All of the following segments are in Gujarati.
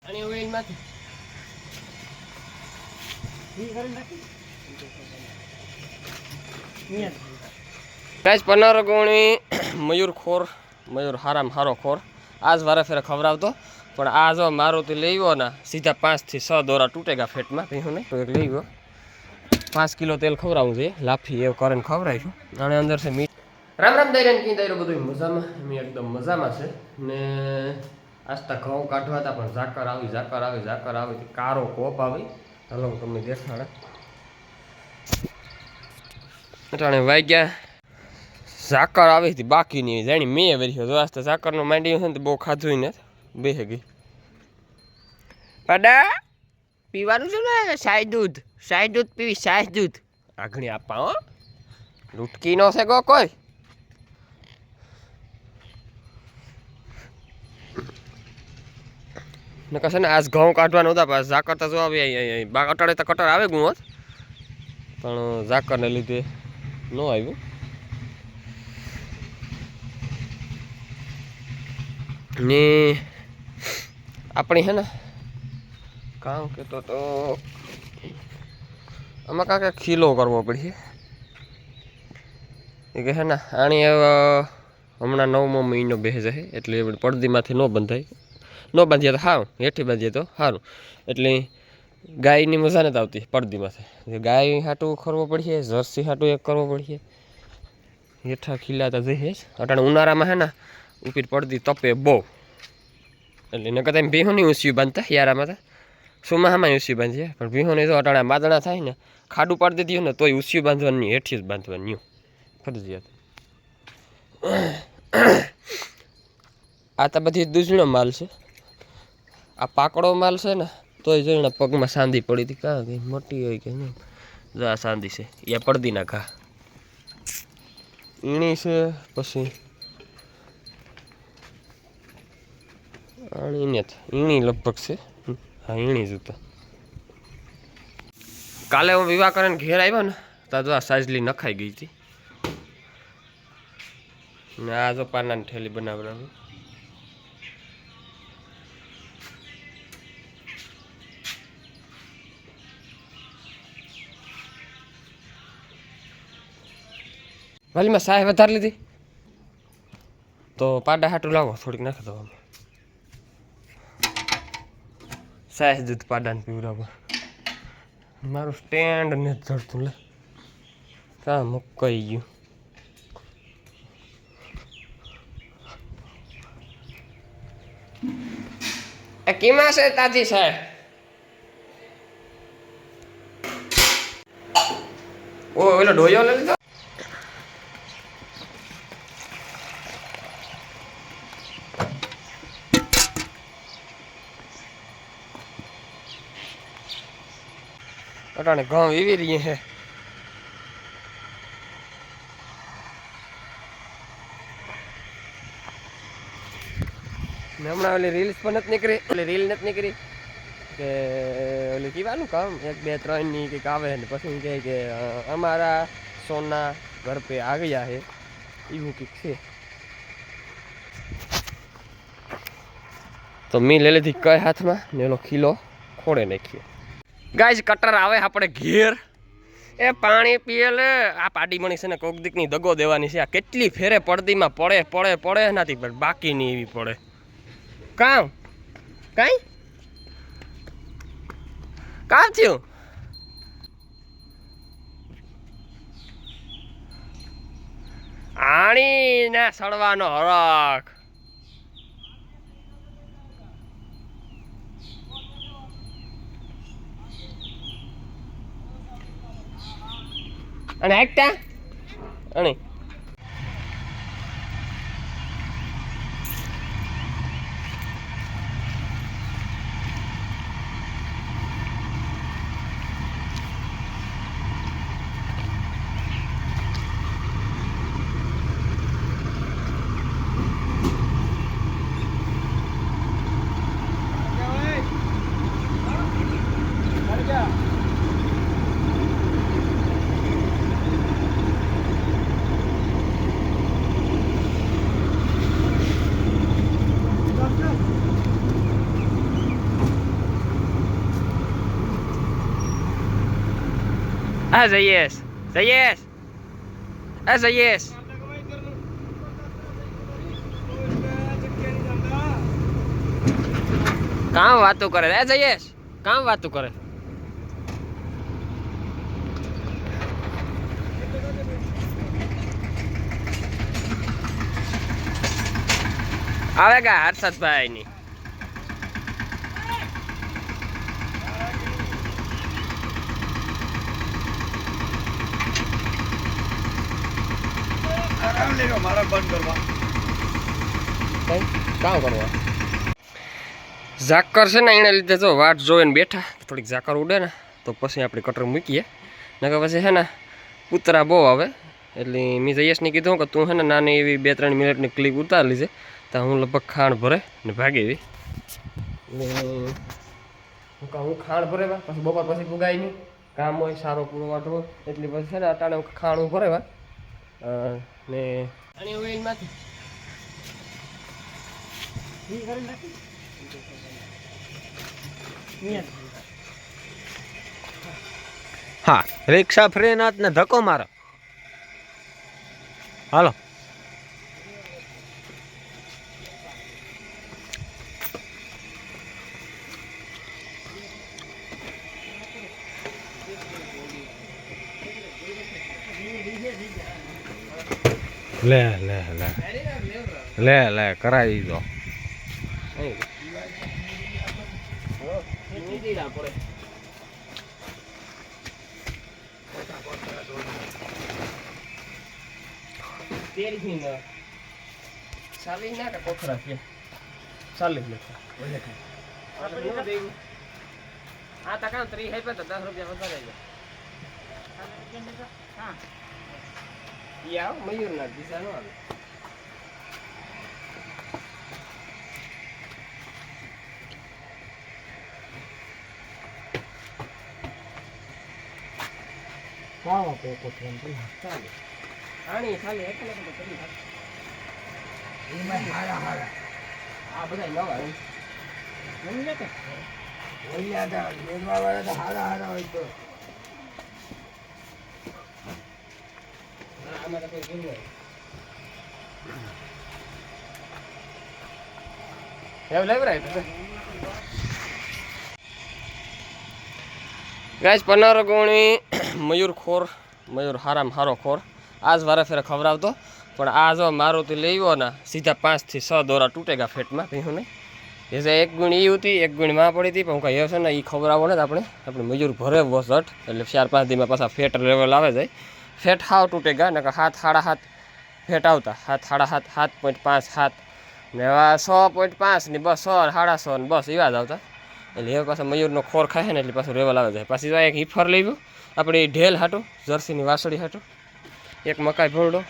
અને ઓઇલમાંથી ગાઈસ 15 ગુણી મયુર હારામ હારો ખોર આજ વારે ફેરે ખવડાવતો પણ આ જો મારુતિ લેવો ને સીધા 5 થી 6 દોરા તૂટેગા ફેટમાં પીહું નહીં તો એક લેવો 5 કિલો તેલ ખવડાવું છે લાફી એવું કરીને ખવડાવીશું અને અંદર છે મીઠ રામ રામ દૈરાન કી દૈરો બધું મજામાં એમ એકદમ મજામાં છે ને આસ્તા ઘઉં કાઢવા હતા પણ ઝાકર આવી કારો કોપ આવી હાલો હું તમને દેખાડે અટાણે વાગ્યા ઝાકર આવી હતી બાકી નહીં જાણી મેં વેર્યો જો આસ્તા ઝાકરનો માંડી છે ને બહુ ખાધું ને બેહી ગઈ પાડા પીવાનું છે ને સાય દૂધ પીવી સાય દૂધ આગણી આપા હો લૂટકી નો છે ગો કોઈ ને કશે ને આજ ઘઉં કાઢવાનું હતા પાછા ઝાકર તો જો આવી બા અટાડે તો કટર આવે ગું પણ ઝાકરને લીધે ન આવ્યું ને આપણી હે ને કામ કહેતો તો આમાં કાંઈક ખીલો કરવો પડશે એ કે હે ને આણી હમણાં 9મો મહિનો બેસે છે એટલે પડદીમાંથી ન બંધાય ન બાંધીએ તો સારું હેઠી બાંધીએ તો સારું એટલે ગાયની મજા નથી આવતી પડદીમાંથી ગાય હાટું કરવો પડશે જર્સી હાટું એક કરવો પડશે હેઠા ખીલાતા જઈએ અટાણે ઉનાળામાં હે ને ઉપર પડદી તપે બહુ એટલે એને કદાચ ભીહોની ઊંચી બાંધતા યારામાં તો સુમાહામાં ઊંચી બાંધીએ પણ ભીહોની તો અટાણે માદણા થાય ને ખાડું પાડી દીધી ને તોય ઊંચી બાંધવાની હેઠી જ બાંધવાની ફરજિયાત આ તો બધી દૂધનો માલ છે આ પાકડો માલ છે ને તોય જોઈને પગમાં સાંધી પડી હતી કાં કંઈ મોટી હોય કે નહીં જો આ સાંધી છે એ પડદીના ઘા ઈણી છે પછી ઈણી લગભગ છે હા ઈણી જ હતા કાલે હું વિવાહ કરીને ઘેર આવ્યો ને તો જો આ સાજલી નખાઈ ગઈ હતી ને આ જો પાનાની ઠેલી બનાવડાવી વાલીમાં સાય વધારે લીધી તો પાડા હાટું લાવો થોડીક નાખી દો સાય દૂધ પાડાને પીવડાવો મારું સ્ટેન્ડ ને જડતું લે કાં મુકાઈ ગયું એ કીમાં છે તાજી સાય ઓ ઓલો ડોયો લઈ લીધો અટાણે ઘઉં એવી રહી છે ને હમણાં ઓલી રીલ્સ પણ નથી નીકળી રીલ નથી નીકળી કે ઓલી કીવાનું કામ 1 2 3 ની કંઈક આવે ને પછી કહે કે અમારા સોના ઘર પે આ ગયા છે એવું કંઈક છે તો મેં લઈ લીધી કઈ હાથમાં ને ઓલો ખીલો ખોડે નાખ્યો ગાઈસ કટર આવે આપણે ઘેર એ પાણી પીએ લે આ પાડી મણી છે ને કોક દીકની દગો દેવાની છે આ કેટલી ફેરે પડદીમાં પડે નથી પણ બાકી નહીં એવી પડે કામ થયું આણી ના સડવાનો હરખ અને એકટા અને આ જયેશ જયેશ આ જયેશ કામ વાતો કરે એ જયેશ કામ વાતો કરે આવેગા હર્ષદભાઈ ની મારા બંધ કરવા કામ કરવા ઝાકર છે ને એને લીધે જો વાટ જોઈને બેઠા થોડીક ઝાકર ઉડે ને તો પછી આપણે કટર મૂકીએ નકર પછી છે ને કૂતરા બહુ આવે એટલે મેં જયેશને કીધું કે તું છે ને નાની એવી 2-3 મિનિટની ક્લિપ ઉતારી લીધે તો હું લગભગ ખાણ ભરે ને ભાગી એવી હું ખાણ ભરેવા પછી બપોર પછી પુગાય નહીં કામ હોય સારો પૂરો વાટો હોય એટલે પછી છે ને અટાણે ખાણ હું ભરેવા ને આની ઓઇલમાંથી હા રિક્ષા ફ્રી નાથ ને ધક્કો મારો હાલો લે લે લે લે લે કરાવી દો ચાલીસ ના કે કોખરા છે ચાલીસ લેખા આ તકા 30 હે તો 10 રૂપિયા વધારે યા મયુર ના દિશા નો આવે કાવો કોઠો ચાલે આણી ચાલે એટલે તો કરી નાખ એમાં હારા આ બધા નવા નહીં લેતા ઓલિયા દા લેવા વાળા તો હારા હોય તો આમાં તો કોઈ ગયું એવું લેવરાય તો ગાઈસ 15 ગુણી મયુર હારામાં હારો ખોર આજ વારે ફેરે ખવડાવતો પણ આ જો મારુતિ લેવો ને સીધા 5 થી 6 દોરા તૂટેગા ફેટમાં પીહું નહીં એ જે એક ગુણ ઈ હતી એક ગુણ માં પડી હતી પણ હું કહે છે ને એ ખવડાવો ને આપણે મયુર ભરે વસટ એટલે 4-5 દીમાં પાછા ફેટ લેવલ આવે જાય ફેટ હાવ તૂટેગા ને 7.5 ફેટ આવતા 7.5 7.5 ને એવા 6.5 ને બસ 6.5 ને બસ એવા જ આવતા એટલે એ પાછા મયુરનો ખોર ખાય ને એટલે પાછું રેવલ આવે જાય પાછી એક હિફર લઈ ગયું આપણે ઢેલ હાટું જર્સીની વાસળી હાટું એક મકાઈ ભોરડો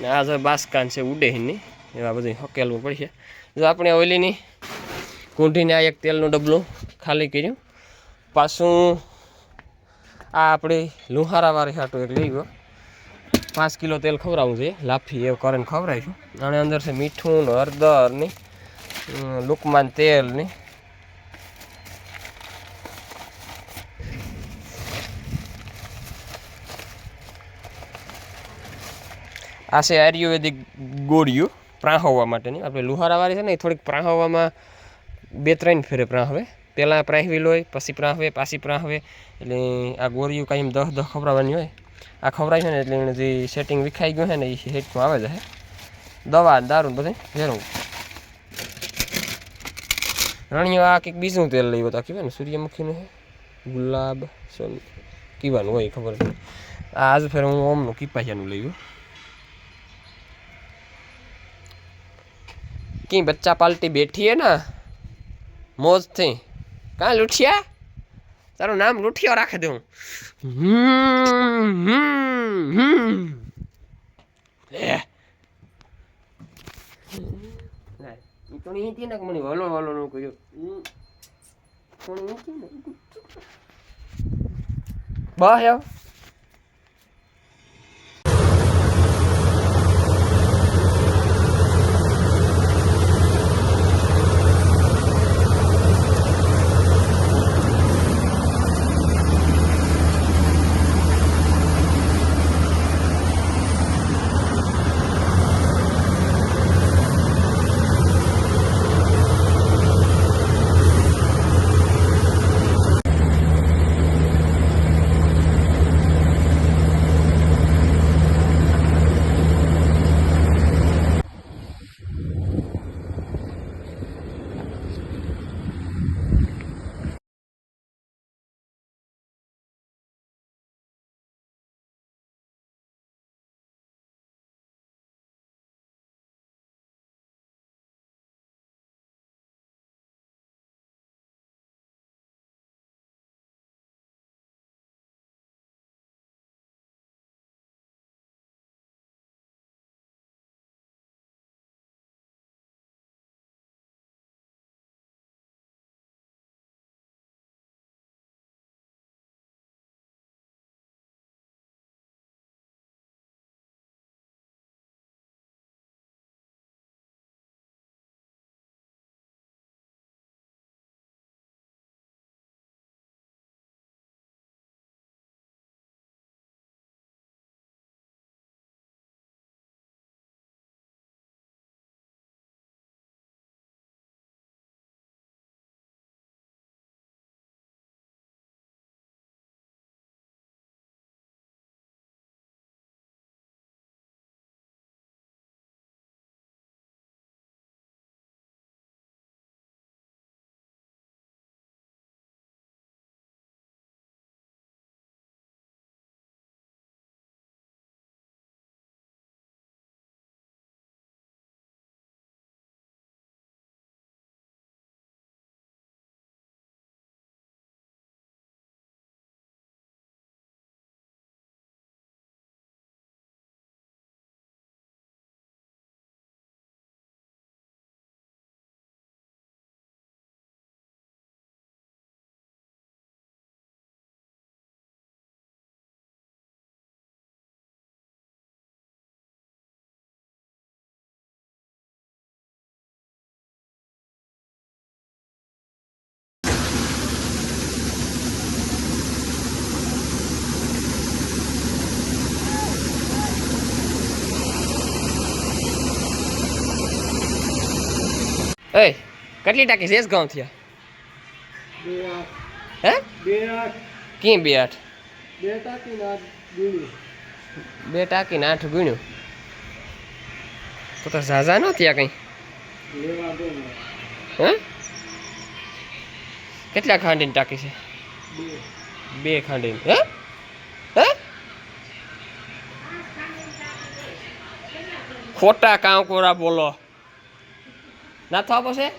ને આ જો બાસકાન છે ઉડે નહીં એવા બધું હકેલવું પડશે જો આપણે ઓઈલીની કુંઢીને આ એક તેલનું ડબલું ખાલી કર્યું પાછું આ આપણી લુહારાવાળી હાટું એક લઈ ગયો 5 કિલો તેલ ખવડાવવું જોઈએ લાફી એવું કરીને ખવડાવીશું અને અંદર છે મીઠું ને હળદર ને લુકમાન તેલ ને આ છે આયુર્વેદિક ગોળીઓ પ્રાહવવા માટેની આપણે લુહારાવાળી છે ને એ થોડીક પ્રાહવામાં 2-3 ફેરે પ્રાહવે પહેલાં પ્રાહવી લોય પછી પ્રાહવે પાછી પ્રાહવે એટલે આ ગોળીઓ કાંઈ 10 ખવડાવવાની હોય આ ખવડાવી છે ને એટલે એને જે સેટિંગ વિખાઈ ગયું છે ને એ હેઠમાં આવે છે દવા દારૂ બધું ભેરું રણિયો આ કંઈક બીજું તેલ લઈ તો કહેવાય ને સૂર્યમુખીનું ગુલાબ સોન કીવાનું હોય ખબર નહીં આજ ફેર હું ઓમનું કીપાયાનું લઈ ગયું कि बच्चा पाल्टी बैठी है ना मौज थी कहाँ लुठिया तारो नाम लुठिया राख दूँ तो नहीं थी ना मनी वालो वालो नो कोई बाह यार એ કેટલી ટાંકી શેષ ગામ થયા હે ક્યાં 2 8 2 ટાંકી ને 8 ગુણ્યું તો ઝાઝા ન થયા કંઈ હે કેટલા ખાંડીની ટાંકી છે 2 ખાંડીની હે હે ખોટા કાંકોરા બોલો ના થવા પછી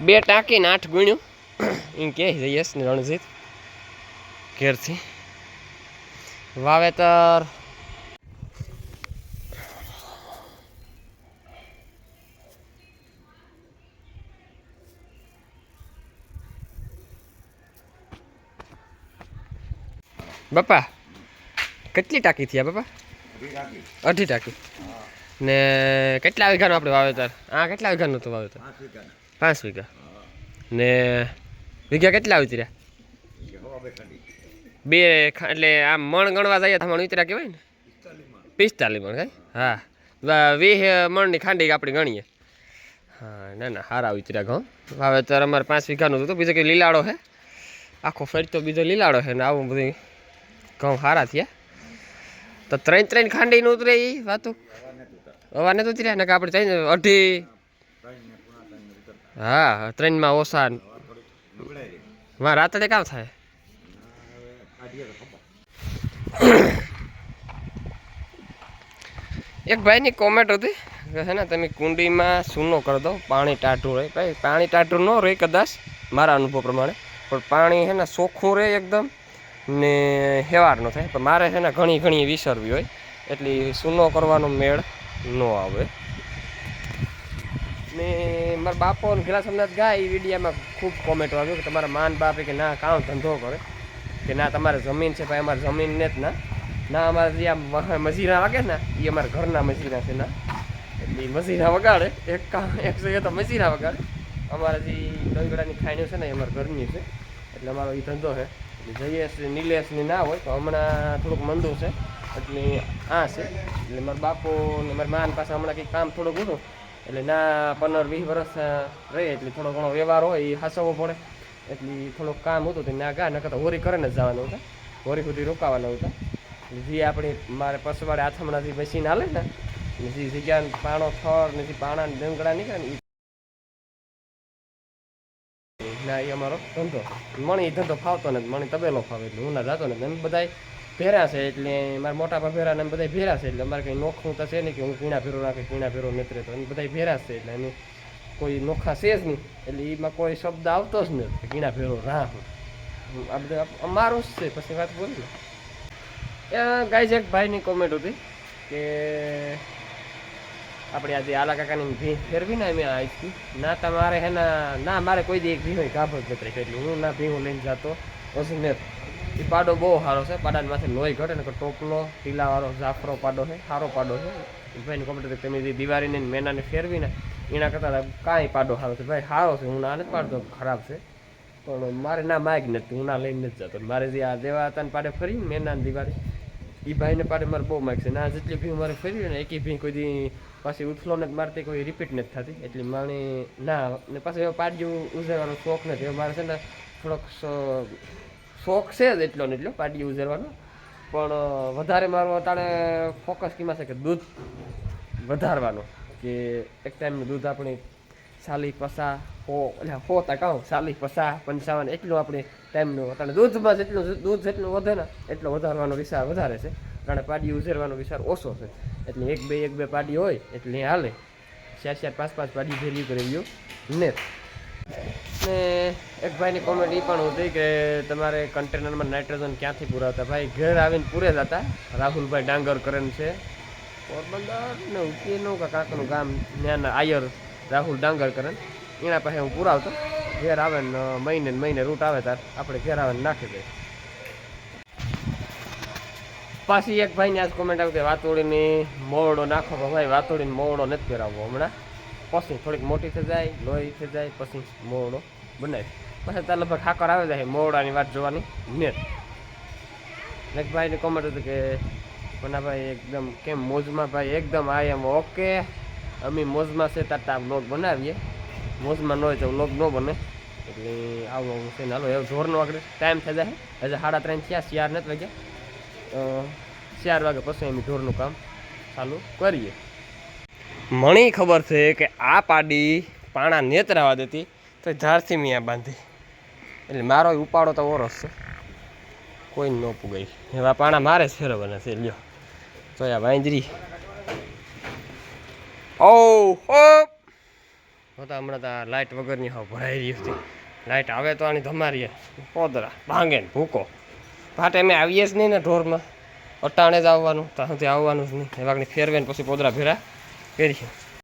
2 ટાંકી ને 8 ગુણ્યું એમ કે જઈશ ને રણજીત ઘેરથી વાવેતર બાપા કેટલી ટાંકી થયા બાપા 2.5 ટાંકી ને કેટલા વીઘાનું આપણે વાવેતર કેટલા વીઘાનું હતું વાવેતર 5 વીઘા ને વીઘા કેટલા ઉતર્યા 2 એટલે આમ મણ ગણવા જઈએ તો મણ ઉતર્યા કહેવાય ને 45 મણ કઈ હા 20 મણની ખાંડી આપણે ગણીએ હા ના સારા ઉતર્યા ઘઉં વાવેતર અમારે 5 વીઘાનું હતું બીજો કંઈ લીલાડો છે આખો ફરતો બીજો લીલાડો છે ને આવું બધું ઘઉં સારા થયા તો 3 ખાંડીનું ઉતરે એ વાતું હવા નથી ઉતર્યા ને કે આપણે 2.5 હા 3માં ઓછા માં રાત્રે કામ થાય એક ભાઈની કોમેન્ટ હતી કે છે ને તમે કુંડીમાં સૂનો કરી દો પાણી ટાઢું રહે ભાઈ પાણી ટાઢું ન રહે કદાચ મારા અનુભવ પ્રમાણે પણ પાણી છે ને ચોખ્ખું રહે એકદમ ને હેવાર ન થાય પણ મારે છે ને ઘણી વિસરવી હોય એટલે સૂનો કરવાનો મેળ ન આવે ને મારા બાપો ઘેલા સમજાત ગાય એ વિડીયામાં ખૂબ કોમેન્ટો આવ્યો કે તમારા માન બાપે કે ના કામ ધંધો કરે કે ના તમારે જમીન છે ભાઈ અમારે જમીનને જ ના અમારે જે આ મજીરા વાગે ને એ અમારા ઘરના મજીરા છે ના એટલે મજીરા વગાડે એક જગ્યાએ તો મજીરા વગાડે અમારા જે ડંગડાની ખાઈનું છે ને એ અમારા ઘરની છે એટલે અમારો એ ધંધો છે એટલે જયેશ નિલેશની ના હોય તો હમણાં થોડુંક મંદું છે એટલે આ છે એટલે મારા બાપુ ને મારા માન પાસે હમણાં કંઈક કામ થોડુંક હતું એટલે ના 15-20 વર્ષ રહે એટલે થોડો ઘણો વ્યવહાર હોય એ હાસવવો પડે એટલે થોડુંક કામ હતું તો ના ગા નકર તો હોરી કરીને જ જવાનું હતા હોરી સુધી રોકાવાના હતા જે આપણે મારે પસવાડે આથમણાથી મશીન હાલે ને જે જગ્યા પાણો થર ને જે પાણા ડંગડા નીકળે ને ના એ અમારો ધંધો મણી ધંધો ફાવતો નથી મણી તબેલો ફાવે એટલે હું ના જાતો ને એમ બધા ભેરા છે એટલે મારા મોટા પા ભેરા ને એમ બધા ભેરા છે એટલે અમારે કંઈ નોખું તો છે નહીં કે હું કીણા ફેરો નાખે કીણા ફેરો નેત્રે તો એમ બધા ભેરા છે એટલે એની કોઈ નોખા છે જ નહીં એટલે એમાં કોઈ શબ્દ આવતો જ નથી કીણા ફેરો રાહ આ બધા અમારું જ છે પછી વાત બોલી ને ગાય એક ભાઈની કોમેન્ટ હતી કે આપણે આજે આલા કાકાની ભી ફેરવી ને અમે આવી ના તમારે હે ના મારે કોઈ દી એક ભી હોય ગાભ જ નથી એટલે હું ના ભી હું લઈને જતો પછી ને એ પાડો બહુ સારો છે પાડાની માથે લોહી ઘટે ને ટોપલો ટીલાવાળો જાફરો પાડો છે સારો પાડો છે ભાઈની કોમેન્ટ હતી તમે જે દિવાળીને મેનાને ફેરવીને એના કરતાં કાંઈ પાડો સારો છે ભાઈ સારો છે હું ના નથી પાડતો ખરાબ છે પણ મારે ના માગ નથી હું ના લઈને નથી જતો મારે જે આ દેવા હતા ને પાડે ફરી મેના દિવાળી એ ભાઈને પાડે મારે બહુ માગ છે ના જેટલી ભી મારે ફેરવી ને એકી ભી કોઈ દી પાછી ઉથલો નથી મારતી કોઈ રિપીટ નથી થતી એટલે માણી ના ને પાછું એવો પાડ્યું ઉઝરવાનો શોખ નથી મારે છે ને થોડોક શોખ છે જ એટલો ને એટલો પાડ્યું ઉઝરવાનો પણ વધારે મારો અત્યારે ફોકસ કીમાં છે કે દૂધ વધારવાનો કે એક ટાઈમનું દૂધ આપણે 40-50 40-50-55 એટલું આપણે ટાઈમનું અત્યારે દૂધમાં જેટલું વધે ને એટલો વધારવાનો વિચાર વધારે છે કારણ પાડી ઉઝેરવાનો વિચાર ઓછો છે એટલે એક બે પાડી હોય એટલે હાલે 4-5 પાડી ભેરી કરી ને એક ભાઈની કોમેન્ટ એ પણ હતી કે તમારે કન્ટેનરમાં નાઇટ્રોજન ક્યાંથી પુરાવતા ભાઈ ઘર આવીને પૂરે જતા રાહુલભાઈ ડાંગર કરેન છે પોરબંદર ને ઉકેનું કાકાનું ગામ ત્યાંના આયર રાહુલ ડાંગર કરે એના પાસે હું પુરાવતો ઘેર આવે ને મહિને રૂટ આવે ત્યારે આપણે ઘેર આવે ને નાખી દઈએ પાછી એક ભાઈની આજ કોમેન્ટ આવી કે વાતોડીની મોવડો નાખો ભાઈ વાતોડીને મોવડો નથી પહેરાવવો હમણાં પછી થોડીક મોટી થઈ જાય લોહી થઈ જાય પછી મોવડો બનાવી પછી ત્યાં લગભગ ખાકર આવે જાય મોવડાની વાત જોવાની નેટ એક ભાઈની કોમેન્ટ હતી કે પન્નાભાઈ એકદમ કેમ મોજમાં ભાઈ એકદમ આઈ એમ ઓકે અમે મોજમાં છે તાર બ્લોગ બનાવીએ, મોજમાં ન હોય તો બ્લોગ ન બને. એટલે આવું છે ને હાલો એવું જોરનો આગળ ટાઈમ થઈ જાય. હજે 3:30 થયા, 4 નથી વાગ્યા. 4 વાગે પછી અમે ઢોરનું કામ ચાલુ કરીએ. મણી ખબર છે કે આ પાડી પાણા નેતરાવા દેતી તો ધારથી મેં બાંધી, એટલે મારો ઉપાડો તો ઓરસ છે, કોઈ ન પુગાઈ. એવા પાણા મારે જ ફેરવવાના છે. લ્યો તો આ વાંદરી ઓ હોતા હમણાં તો લાઇટ વગરની હાવ ભરાઈ રહી હતી. લાઇટ આવે તો આની ધમારીએ પોદરા ભાંગે ને ભૂકો ભાટે અમે આવીએ જ નહીં ને ઢોરમાં, અટાણે જ આવવાનું, ત્યાં સુધી આવવાનું જ નહીં. એ વાગની ફેરવે ને પછી પોદરા ભેરા કરીએ.